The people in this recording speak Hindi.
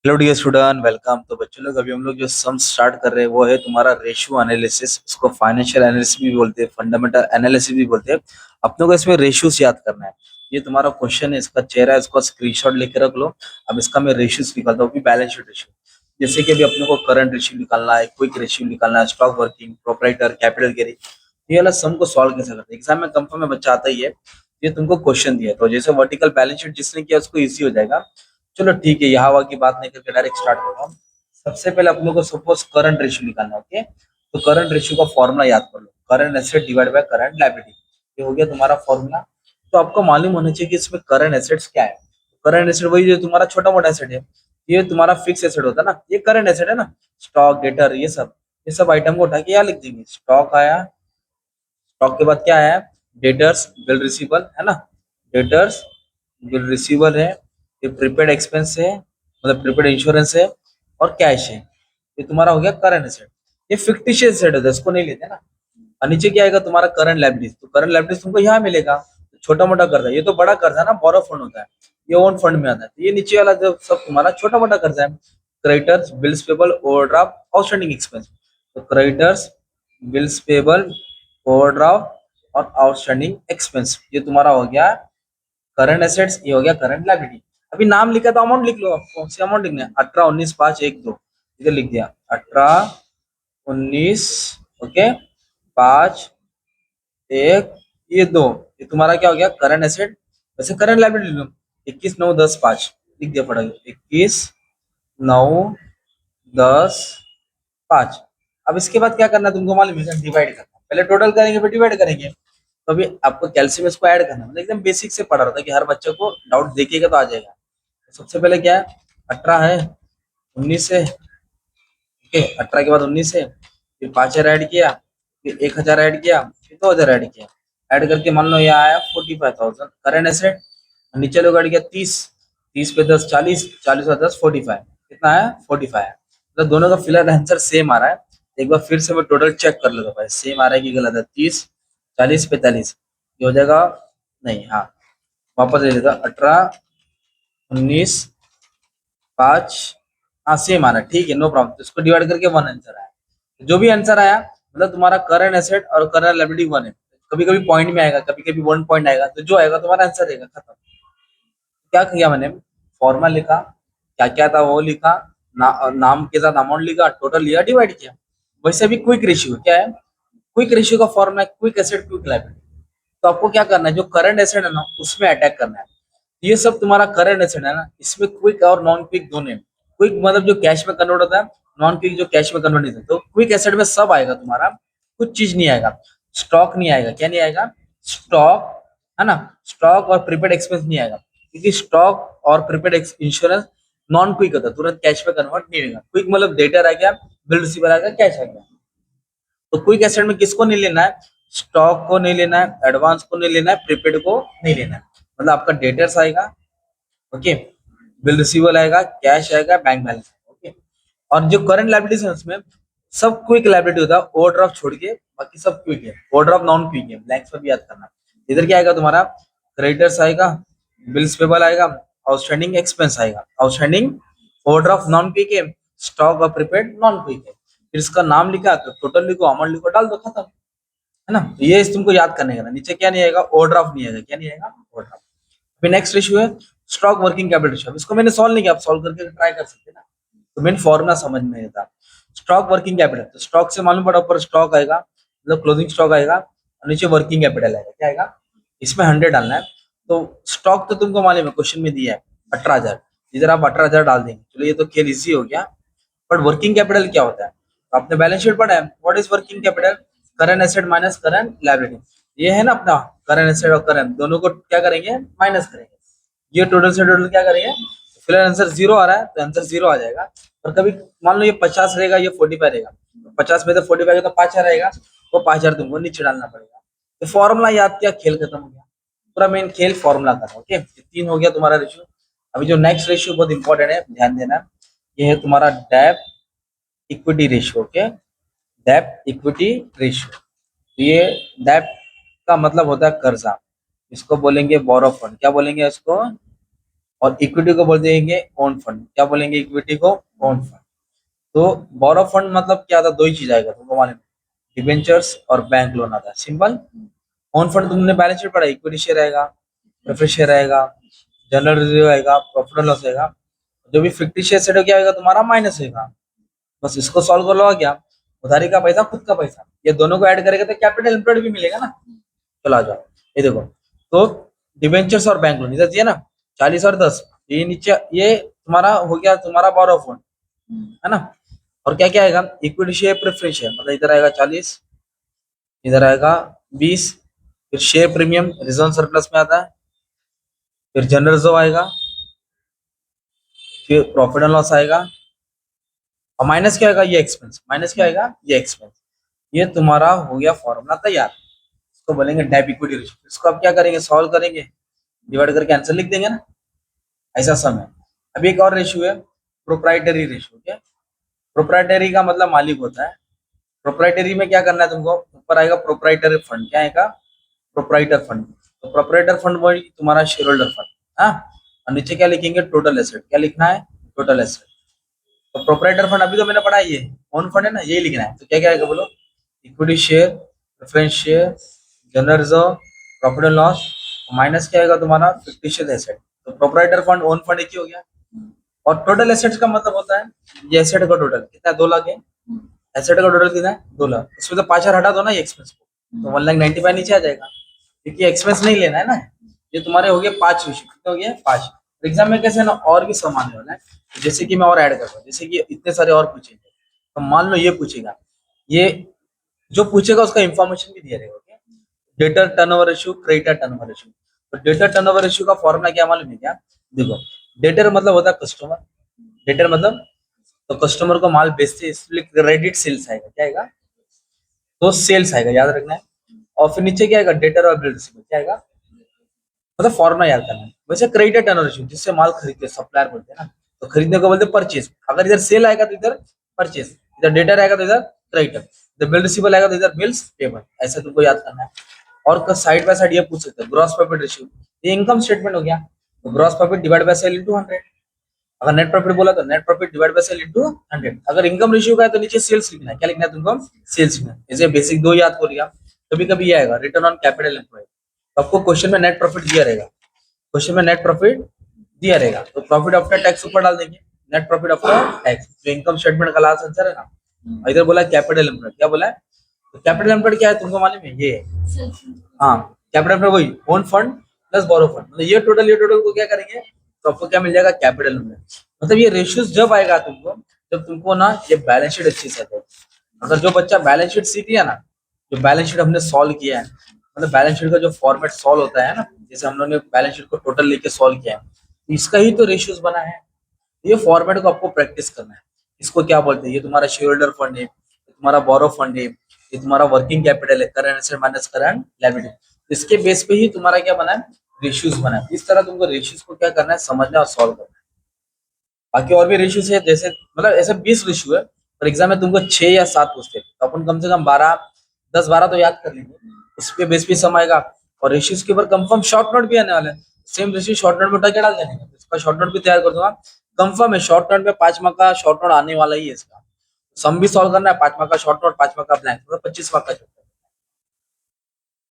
Hello dear student, welcome. तो बच्चों लोग, अभी हम लोग जो सम स्टार्ट कर रहे हैं वो है तुम्हारा रेशियो एनालिसिस। इसको फाइनेंशियल एनालिसिस भी बोलते हैं, फंडामेंटल एनालिसिस भी बोलते हैं। अपनों को इसमें रेशियोस याद करना है। ये तुम्हारा क्वेश्चन है, इसका चेहरा है, इसको स्क्रीनशॉट लेके रख लो। अब इसका मैं रेशियोस निकालता हूँ, बैलेंस शीट रेशियो। जैसे कि अभी अपने को करंट रेशियो निकालना है, क्विक रेशियो निकालना है, स्टॉक वर्किंग, प्रोपराइटर, कैपिटल गेरी। ये वाला सम को सॉल्व कैसे करते हैं, एग्जाम में कंफर्म में बच्चा आता ही है। ये तुमको क्वेश्चन दिया है, तो जैसे वर्टिकल बैलेंस शीट जिसने किया उसको इजी हो जाएगा। चलो ठीक है, यहाँ की बात नहीं करके डायरेक्ट स्टार्ट करता हूँ। सबसे पहले आप लोग को सपोज करंट रेशियो निकालना है, ओके। तो करंट रेशियो का फॉर्मूला याद कर लो, current asset divide by current liability. ये हो गया तुम्हारा फॉर्मूला। तो आपको मालूम होना चाहिए कि इसमें करंट एसेट्स क्या है। करंट एसेट वही जो तुम्हारा छोटा मोटा एसेट है। ये तुम्हारा फिक्स एसेट होता है ना, ये करंट एसेट है ना। स्टॉक, डेटर, ये सब आइटम को उठा के यहाँ लिख देंगे। स्टॉक आया, स्टॉक के बाद क्या है, डेटर्स, बिल रिसीवल है ना। डेटर्स, बिल रिसीवल है। ये प्रीपेड एक्सपेंस है, मतलब प्रीपेड इंश्योरेंस है। और कैश है। ये तुम्हारा हो गया करंट एसेट। ये फिक्टिशियस एसेट होता है, इसको नहीं लेते ना। और नीचे क्या आएगा तुम्हारा करंट लायबिलिटीज। तो करंट लायबिलिटीज तुमको यहाँ मिलेगा। छोटा मोटा कर्जा, ये तो बड़ा कर्जा ना, बोरो फंड होता है। ये ओन फंड में आता है। तो ये नीचे वाला जो सब तुम्हारा छोटा मोटा कर्जा है। Creditors, bills payable, overdraft, outstanding expense. तो क्रेडिटर्स, बिल्स पेबल, ओवरड्राफ्ट और आउटस्टैंडिंग एक्सपेंस, ये तुम्हारा हो गया करंट एसेट्स, ये हो गया करंट लायबिलिटी। अभी नाम लिखा तो अमाउंट लिख लो, आप कौन सी अमाउंट लिखना है। 18, 19, 5, 1, 2 इधर लिख दिया। 18, 19, ओके, 5, 1, ये 2। ये तुम्हारा क्या हो गया, करंट एसेट। वैसे करंट लायबिलिटी लो। 21, 9, 10, 5 लिख दिया फटाफट। 21, 9, 10, 5। अब इसके बाद क्या करना है तुमको मालूम है, डिवाइड करना। पहले टोटल करेंगे फिर डिवाइड करेंगे। तो अभी आपको कैलसियम इसको ऐड करना है, मतलब एकदम बेसिक से पढ़ा रहा था कि हर बच्चे को डाउट देखिएगा तो आ जाएगा। तो सबसे पहले क्या है, 18 है, 19 है, ओके। 18 के बाद 19 है, फिर 5,000 ऐड किया, फिर 1,000 ऐड किया, फिर 2,000 ऐड किया। ऐड करके मान लो ये आया 45,000 करंट एसेट। नीचे लोग ऐड किया 30, 30 पे 10 40, 40 और 10 45। कितना है, 45 है। मतलब दोनों का फिलहाल आंसर सेम आ रहा है। एक बार फिर से मैं टोटल चेक कर लेता हूँ भाई, सेम आ रहा है कि गलत है। 30, 40, 45 ये हो जाएगा। नहीं, हाँ, वापस ले लेता। 18, 19, 5, हाँ सेम आ रहा है, ठीक है, नो प्रॉब्लम। इसको डिवाइड करके वन आंसर आया। जो भी आंसर आया मतलब तुम्हारा करंट एसेट और करंट लायबिलिटी वन है। कभी कभी पॉइंट में आएगा, कभी कभी 1 पॉइंट आएगा, तो जो आएगा तुम्हारा आंसर रहेगा, खत्म। क्या किया मैंने, फॉर्मूला लिखा, क्या क्या था वो लिखा, नाम के साथ अमाउंट लिखा, टोटल लिया, डिवाइड किया। वैसे भी क्विक रेशियो क्या है, क्विक रेशियो का formula quick asset quick liability. तो आपको क्या करना है, जो करंट एसेट है ना उसमें अटैक करना है। ये सब तुम्हारा करंट एसेट है ना, इसमें क्विक और नॉन क्विक दोनों है। क्विक मतलब जो कैश में कन्वर्ट होता है, नॉन क्विक जो कैश में कन्वर्ट नहीं होता। तो क्विक एसेट में सब आएगा तुम्हारा, कुछ चीज नहीं आएगा। स्टॉक नहीं आएगा, क्या नहीं आएगा, स्टॉक, है ना। स्टॉक और प्रीपेड एक्सपेंस नहीं आएगा, क्योंकि स्टॉक और प्रीपेड इंश्योरेंस नॉन क्विक होता है, तुरंत कैश में कन्वर्ट नहीं होगा। क्विक मतलब डेटर आ गया, बिल रिसीवर आ गया, कैश आ गया। तो क्विक एसेट में किसको नहीं लेना है, स्टॉक को नहीं लेना है, एडवांस को नहीं लेना है, प्रीपेड को नहीं लेना है। मतलब आपका डेटर्स आएगा, ओके, बिल रिसीवल आएगा, कैश आएगा, बैंक बैलेंस, ओके। और जो करंट लायबिलिटीज है उसमें सब क्विक लायबिलिटी होता है, ओवरड्राफ्ट छोड़ के बाकी सब क्विक है। ओवरड्राफ्ट नॉन क्विक है, ब्लैंक्स पर भी याद करना। इधर क्या आएगा तुम्हारा, क्रेडिटर्स आएगा, बिल्स पेबल आएगा, आउटस्टैंडिंग एक्सपेंस आएगा, आउटस्टैंडिंग, ओवरड्राफ्ट नॉन क्विक है, स्टॉक और प्रीपेड नॉन क्विक है। फिर इसका नाम लिखा तो टोटल लिखो, अमाउंट लिखो, डाल दो, खत्म, है ना। तो ये तुमको याद करने का ना, नीचे क्या नहीं आएगा, ओवरड्राफ्ट नहीं आएगा, क्या नहीं आएगा, ओवरड्राफ्ट। फिर नेक्स्ट रेशियो है स्टॉक वर्किंग कैपिटल रेशियो। इसको मैंने सॉल्व नहीं किया, आप सॉल्व करके ट्राई कर सकते हैं ना। तो मेन फॉर्मूला समझ में नहीं था। स्टॉक वर्किंग कैपिटल, तो स्टॉक से मालूम पड़ा, ऊपर स्टॉक आएगा मतलब क्लोजिंग स्टॉक आएगा, और नीचे वर्किंग कैपिटल आएगा, क्या आएगा, इसमें 100 डालना है। तो स्टॉक तो तुमको मालूम है, क्वेश्चन में दिया है 18,000, इधर आप 18,000 डाल देंगे। चलो ये तो खेल इजी हो गया। बट वर्किंग कैपिटल क्या होता है, तो आपने बैलेंस शीट पढ़ा है, what is working capital, current asset minus current liability. ये है ना अपना करंट एसेट और करंट दोनों को क्या करेंगे, माइनस करेंगे। ये टोटल से टोटल क्या करेंगे, फिलहाल आंसर जीरो आ रहा है तो आंसर जीरो आ जाएगा। और कभी मान लो ये 50 रहेगा, ये 45 रहेगा, तो 50 में से 45 तो 5,000 रहेगा, वो 5,000 तुमको नीचे डालना पड़ेगा। तो फॉर्मूला याद किया, खेल खत्म हो गया। पूरा मेन खेल फॉर्मूला का था, ओके। तीन हो गया तुम्हारा रेशियो। अभी जो नेक्स्ट रेशियो बहुत इंपॉर्टेंट है, ध्यान देना। ये है तुम्हारा डेब्ट इक्विटी रेशियो, ओके। डेब्ट इक्विटी रेशियो। ये डेब्ट का मतलब होता है कर्जा, इसको बोलेंगे बोरो फंड। क्या बोलेंगे इसको, और इक्विटी को बोल देंगे ओन फंड। क्या बोलेंगे इक्विटी को? Own fund. तो बोरो फंड मतलब क्या था? दो ही चीज आएगा तुमको मालूम, डिबेंचर्स और बैंक लोन आता है, सिंपल। ओन फंड तुमने बैलेंस शीट पढ़ा, इक्विटी शेयर आएगा, प्रेफरेंस शेयर आएगा, जनरल रिजर्व आएगा, प्रॉफिट एंड लॉस आएगा। जो भी फिक्टिशियस सेट हो क्या आएगा तुम्हारा? माइनस होगा। बस इसको सॉल्व कर लो, क्या? उधारी का पैसा, खुद का पैसा, ये दोनों को ऐड करेगा तो कैपिटल एम्प्लॉयड भी मिलेगा ना। चलो आ जाओ, ये देखो। तो डिबेंचर्स और बैंक लोन इधर दिया ना, 40 और 10, ये नीचे ये तुम्हारा हो गया तुम्हारा बोरो फंड, है ना। और क्या क्या आएगा? इक्विटी शेयर, प्रेफरेंस शेयर, मतलब इधर आएगा 40, इधर आएगा 20, फिर शेयर प्रीमियम रिजर्व सरप्लस में आता है, फिर जनरल रिजर्व आएगा, फिर प्रॉफिट एंड लॉस आएगा, और माइनस क्या आएगा? ये एक्सपेंस। माइनस क्या आएगा? ये एक्सपेंस। ये तुम्हारा हो गया फॉर्मूला तैयार। इसको बोलेंगे डेप इक्विटी रेशियो। इसको आप क्या करेंगे? सॉल्व करेंगे, डिवाइड करके आंसर लिख देंगे ना, ऐसा सम है। अभी एक और रेशियो है, प्रोप्राइटरी रेशियो। क्या? प्रोप्राइटरी का मतलब मालिक होता है। प्रोप्राइटरी में क्या करना है तुमको? ऊपर आएगा प्रोप्राइटरी फंड। क्या आएगा? Proprietor fund. तो प्रोप्राइटर फंड वही तुम्हारा शेयर होल्डर फंड। हाँ, और नीचे क्या लिखेंगे? Total asset. क्या लिखना है? Total asset. तो प्रोप्राइटर फंड अभी तो मैंने पढ़ा, ये ओन फंड है ना, यही लिखना है। तो क्या क्या आएगा बोलो? Equity share, preference share, general reserve, profit and loss, minus क्या आएगा तुम्हारा? Fictitious asset. तो प्रोप्राइटर फंड, ओन फंड एक ही हो गया। और टोटल एसेट्स का मतलब होता है ये एसेट का टोटल कितना है? 2 लाख है। एसेट का टोटल कितना है? 2 लाख। उसमें तो 5,000 हटा दो ना ये एक्सपेंस को, तो 1,95,000 नीचे आ जाएगा, क्योंकि एक्सपेंस नहीं लेना है ना। ये तुम्हारे हो गए 5 रेशियो। कितने हो गए? 5। एग्जाम में कैसे ना और भी सम आने वाला है, जैसे कि मैं और ऐड करता हूँ, जैसे कि इतने सारे और पूछेंगे। तो मान लो ये पूछेगा, ये जो पूछेगा उसका इंफॉर्मेशन भी दिया रहेगा। Debtor turnover ratio, creditor turnover ratio. तो डेटर टर्नओवर रेशियो का फॉर्मूला क्या मालूम है क्या? देखो, डेटर मतलब होता है कस्टमर। डेटर मतलब, तो कस्टमर को माल बेचते हैं, इसलिए क्रेडिट सेल्स आएगा। क्या आएगा? तो सेल्स आएगा, याद रखना है। और फिर नीचे क्या आएगा? डेटर और बिल रिसीवेबल। क्या आएगा? मतलब फॉर्मूला याद करना है। वैसे क्रेडिट टर्नओवर रेशियो जिससे माल खरीदते हैं, सप्लायर बोलते हैं ना, तो खरीदने को बोलते हैं परचेज। अगर इधर सेल आएगा तो इधर परचेज, इधर डेटर आएगा तो इधर क्रेडिटर, इधर बिल रिसीवेबल आएगा तो इधर बिल्स पेबल। ऐसे तुमको याद करना है। और साइड बाय साइड ये पूछ सकते हैं, ग्रॉस प्रॉफिट रेशियो, ये इनकम स्टेटमेंट हो गया। तो gross profit divide by sale into 100। अगर नेट प्रॉफिट बोला तो net profit divide by sale into 100। अगर इनकम रेशियो का है तो नीचे सेल्स लिखना है। क्या लिखना है तुमको? सेल्स लिखना है। ऐसे बेसिक दो याद कर लिया। कभी कभी ये आएगा रिटर्न ऑन कैपिटल एम्प्लॉयड, तो आपको क्वेश्चन में नेट प्रॉफिट दिया रहेगा, क्वेश्चन में नेट प्रॉफिट दिया रहेगा, तो प्रॉफिट आफ्टर टैक्स ऊपर डाल देंगे, नेट प्रॉफिट आफ्टर टैक्स, जो इनकम स्टेटमेंट का लास्ट आंसर है ना। और इधर बोला कैपिटल एम्प्लॉयड। क्या बोला है? तो कैपिटल एम्प्लॉयड क्या है तुमको मालूम है? ये है, हाँ, कैपिटल एम्प्लॉयड वही ओन फंड प्लस बोरो फंड, मतलब ये टोटल को क्या करेंगे? तो आपको क्या मिल जाएगा? Capital employed. मतलब ये रेशियोज जब आएगा तुमको, जब तुमको ना ये बैलेंस शीट अच्छी से आएगी। अगर जो बच्चा बैलेंस शीट सीख लिया ना, जो बैलेंस शीट हमने सॉल्व किया है, मतलब बैलेंस शीट का जो फॉर्मेट सॉल्व होता है ना, जैसे हम लोगों ने बैलेंस शीट को टोटल लेके सॉल्व किया है, इसका ही तो रेशियोज बना है। ये फॉर्मेट को आपको प्रैक्टिस करना है। इसको क्या बोलते हैं? ये तुम्हारा शेयर होल्डर फंड है, ये तुम्हारा बोरो फंड है, ये तुम्हारा वर्किंग कैपिटल है, current asset minus current liability. इसके बेस पे ही तुम्हारा क्या बना है? रेशियोज बना है। इस तरह तुमको रेशियोज को क्या करना है? समझना और सॉल्व करना है। बाकी और भी रेशियोज है, जैसे मतलब ऐसे 20 रेशियो है, पर एग्जाम में तुमको 6 या 7 पूछते हैं, तो अपन कम से कम 12, 10-12 तो याद कर लेंगे। उस पे बेस पे सम आएगा। और रेशियोज के ऊपर कंफर्म शॉर्ट नोट भी आने वाला है। सेम रेशियो शॉर्ट नोट में उठा के डाल देंगे, इसका शॉर्ट नोट भी तैयार कर दूंगा। कंफर्म है शॉर्ट नोट में 5 मार्क का शॉर्ट नोट आने वाला ही है इसका। सम भी सॉल्व करना है, 5 मार्क का शॉर्ट नोट, 5 मार्क का ब्लैंक, मतलब 25 मार्क का